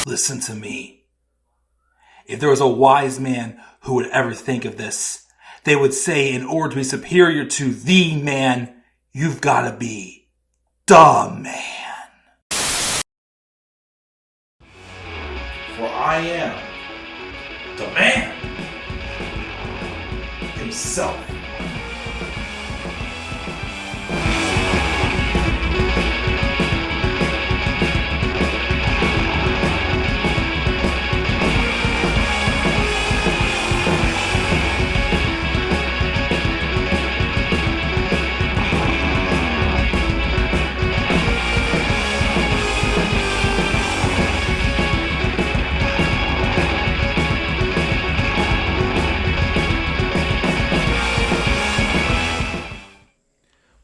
Listen to me. If there was a wise man who would ever think of this, they would say in order to be superior to the man, you've got to be the man. For I am the man himself.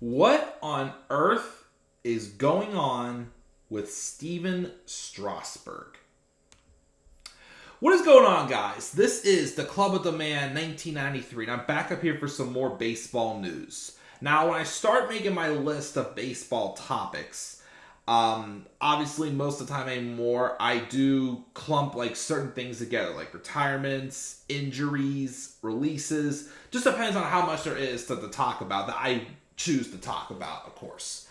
What on earth is going on with Steven Strasburg? What is going on, guys? This is the Club of the Man 1993, and I'm back up here for some more baseball news. Now, when I start making my list of baseball topics, obviously most of the time anymore, I do clump like certain things together, like retirements, injuries, releases. Just depends on how much there is to talk about that I choose to talk about, of course.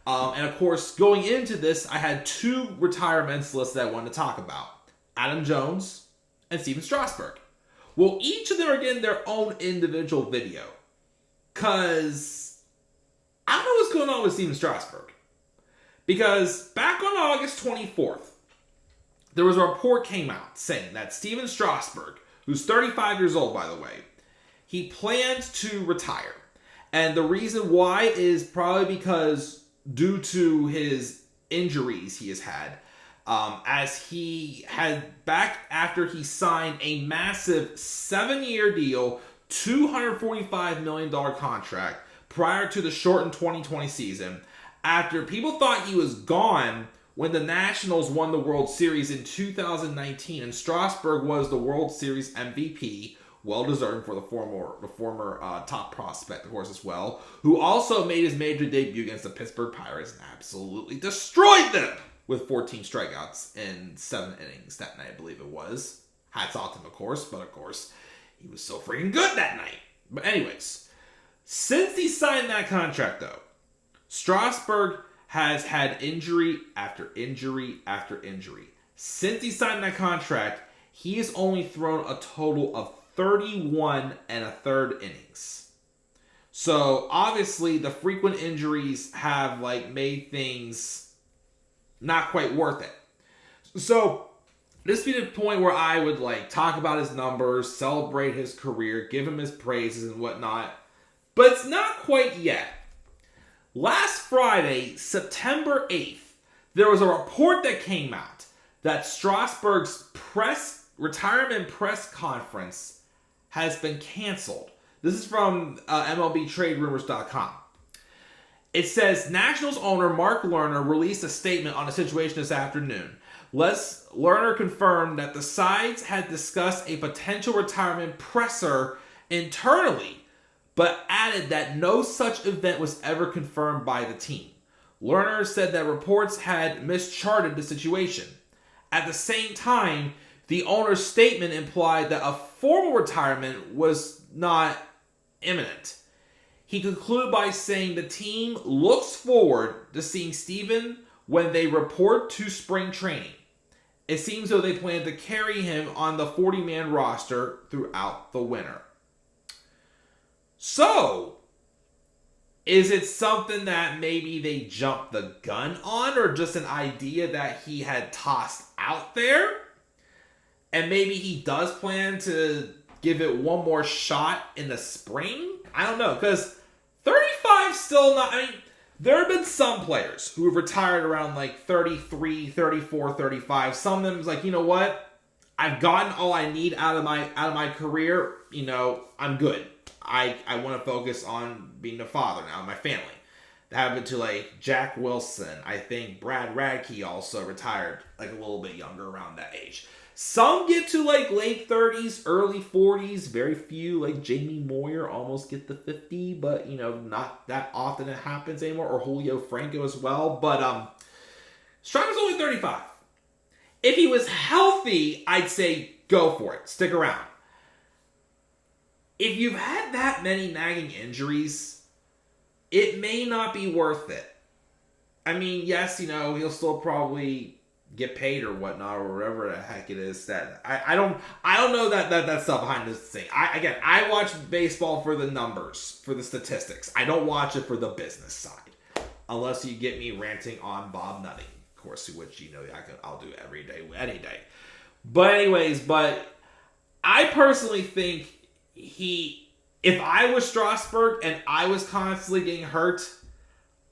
And of course, going into this, I had two retirements lists that I wanted to talk about. Adam Jones and Steven Strasburg. Well, each of them are getting their own individual video. Because I don't know what's going on with Steven Strasburg. Because back on August 24th, there was a report came out saying that Steven Strasburg, who's 35 years old, by the way, he plans to retire. And the reason why is probably because due to his injuries he has had, as he had back after he signed a massive 7-year deal, $245 million contract prior to the shortened 2020 season, after people thought he was gone when the Nationals won the World Series in 2019, and Strasburg was the World Series MVP, well-deserved for the former top prospect, of course, as well, who also made his major debut against the Pittsburgh Pirates and absolutely destroyed them with 14 strikeouts in 7 innings that night, I believe it was. Hats off to him, of course, but of course, he was so freaking good that night. But anyways, since he signed that contract, though, Strasburg has had injury after injury after injury. Since he signed that contract, he has only thrown a total of 31 1/3 innings. So obviously the frequent injuries have made things not quite worth it. So this would be the point where I would talk about his numbers, celebrate his career, give him his praises and whatnot. But it's not quite yet. Last Friday, September 8th, there was a report that came out that Strasburg's retirement press conference has been canceled. This is from MLBTradeRumors.com. It says, Nationals owner Mark Lerner released a statement on the situation this afternoon. Les Lerner confirmed that the sides had discussed a potential retirement presser internally, but added that no such event was ever confirmed by the team. Lerner said that reports had mischarted the situation. At the same time, the owner's statement implied that a formal retirement was not imminent. He concluded by saying the team looks forward to seeing Steven when they report to spring training. It seems though they plan to carry him on the 40-man roster throughout the winter. So, is it something that maybe they jumped the gun on, or just an idea that he had tossed out there? And maybe he does plan to give it one more shot in the spring? I don't know, because 35 still not... I mean, there have been some players who have retired around 33, 34, 35. Some of them is you know what? I've gotten all I need out of my career. I'm good. I want to focus on being a father now, my family. That happened to Jack Wilson. I think Brad Radke also retired a little bit younger around that age. Some get to late 30s, early 40s. Very few, Jamie Moyer, almost get to 50, but not that often it happens anymore. Or Julio Franco as well. But Strider's only 35. If he was healthy, I'd say go for it. Stick around. If you've had that many nagging injuries, it may not be worth it. I mean, yes, he'll still probably get paid or whatnot or whatever the heck it is that I don't know that stuff behind this thing. I watch baseball for the numbers, for the statistics. I don't watch it for the business side, unless you get me ranting on Bob Nutting, of course, which I'll do every day, any day. But anyways, I personally think if I was Strasburg and I was constantly getting hurt,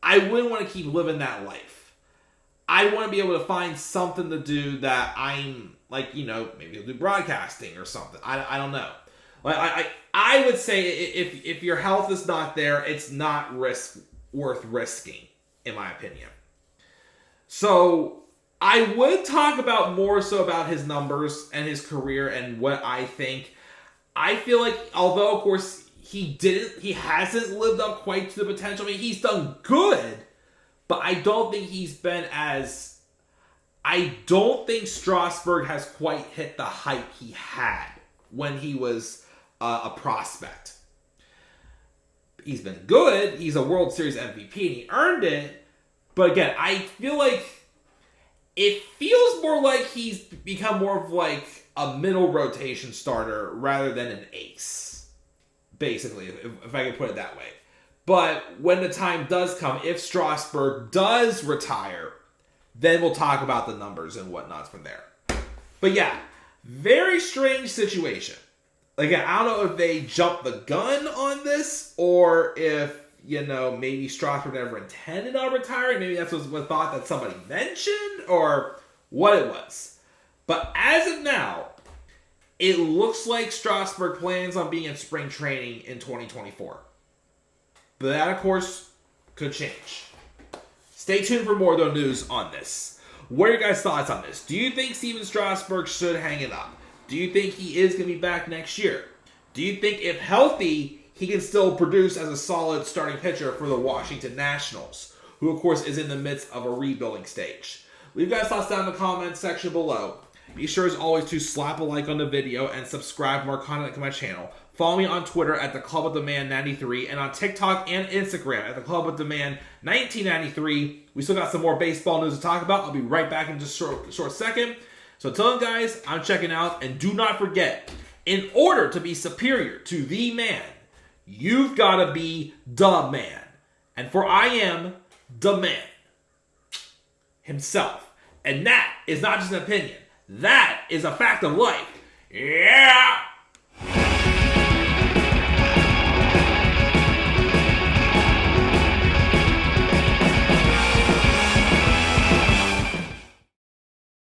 I wouldn't want to keep living that life. I want to be able to find something to do that I'm, maybe I'll do broadcasting or something. I don't know. I would say if your health is not there, it's not worth risking, in my opinion. So I would talk about more so about his numbers and his career and what I think. I feel like, although, of course, he hasn't lived up quite to the potential. I mean, he's done good, but I don't think I don't think Strasburg has quite hit the height he had when he was a prospect. He's been good. He's a World Series MVP, and he earned it. But again, I feel like it feels more like he's become more of like a middle rotation starter rather than an ace. Basically, if I can put it that way. But when the time does come, if Strasburg does retire, then we'll talk about the numbers and whatnot from there. But yeah, very strange situation. Again, I don't know if they jumped the gun on this or if, maybe Strasburg never intended on retiring. Maybe that's what thought that somebody mentioned or what it was. But as of now, it looks like Strasburg plans on being in spring training in 2024. But that, of course, could change. Stay tuned for more, though, news on this. What are your guys' thoughts on this? Do you think Steven Strasburg should hang it up? Do you think he is going to be back next year? Do you think, if healthy, he can still produce as a solid starting pitcher for the Washington Nationals, who, of course, is in the midst of a rebuilding stage? Leave your guys' thoughts down in the comments section below. Be sure, as always, to slap a like on the video and subscribe for more content to my channel. Follow me on Twitter at The Club of the Man 93 and on TikTok and Instagram at The Club of the Man 1993. We still got some more baseball news to talk about. I'll be right back in just a short second. So until then, guys, I'm checking out. And do not forget, in order to be superior to the man, you've got to be the man. And for I am the man himself. And that is not just an opinion. That is a fact of life. Yeah!